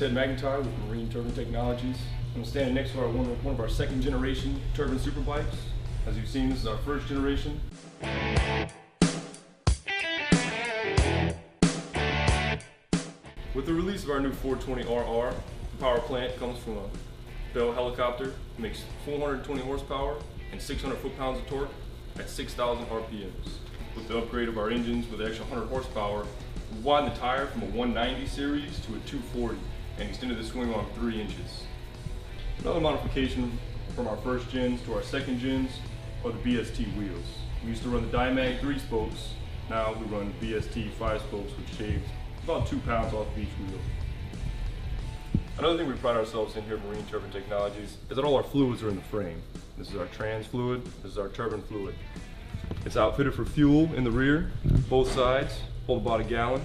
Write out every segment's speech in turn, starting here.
with Marine Turbine Technologies. I'm standing next to one of our second generation turbine Superbikes. As you've seen, this is our first generation. With the release of our new 420RR, the power plant comes from a Bell helicopter. It makes 420 horsepower and 600 foot-pounds of torque at 6,000 RPMs. With the upgrade of our engines with the extra 100 horsepower, we widened the tire from a 190 series to a 240 and extended the swing arm 3 inches. Another modification from our first gens to our second gens are the BST wheels. We used to run the Dymag 3 spokes, now we run BST 5 spokes, which shaves about 2 pounds off of each wheel. Another thing we pride ourselves in here at Marine Turbine Technologies is that all our fluids are in the frame. This is our trans fluid, this is our turbine fluid. It's outfitted for fuel in the rear, both sides hold about a gallon,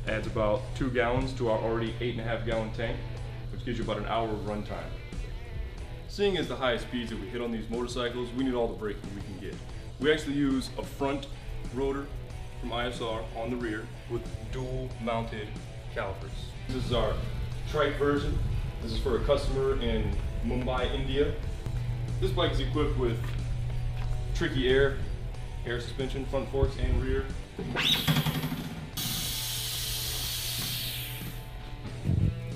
adds about 2 gallons to our already 8.5 gallon tank, which gives you about an hour of run time. Seeing as the highest speeds that we hit on these motorcycles, we need all the braking we can get. We actually use a front rotor from ISR on the rear with dual mounted calipers. This is our Trike version. This is for a customer in Mumbai, India. This bike is equipped with tricky air suspension, front forks and rear.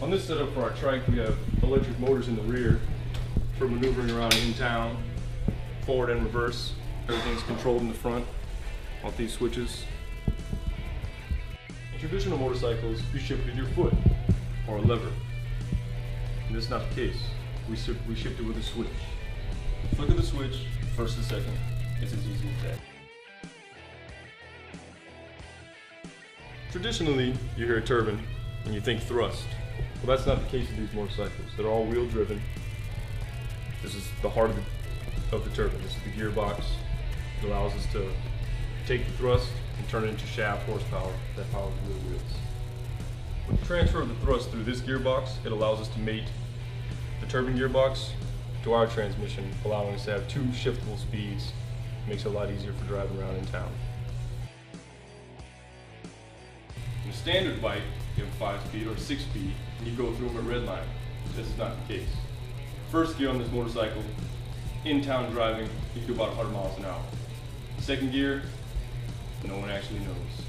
On this setup for our Trike, we have electric motors in the rear for maneuvering around in town, forward and reverse. Everything's controlled in the front off these switches. In traditional motorcycles, you shift with your foot or a lever. And this is not the case. We shift it with a switch. Flick of the switch, first and second. It's as easy as that. Traditionally, you hear a turbine and you think thrust. Well, that's not the case with these motorcycles. They're all wheel driven. This is the heart of the turbine. This is the gearbox. It allows us to take the thrust and turn it into shaft horsepower that powers the wheels. With the transfer of the thrust through this gearbox, it allows us to mate the turbine gearbox to our transmission, allowing us to have 2 shiftable speeds. It makes it a lot easier for driving around in town. In a standard bike, you have 5-speed or 6-speed, and you go through them at red line. This is not the case. First gear on this motorcycle, in town driving, you can do about 100 miles an hour. Second gear, no one actually knows.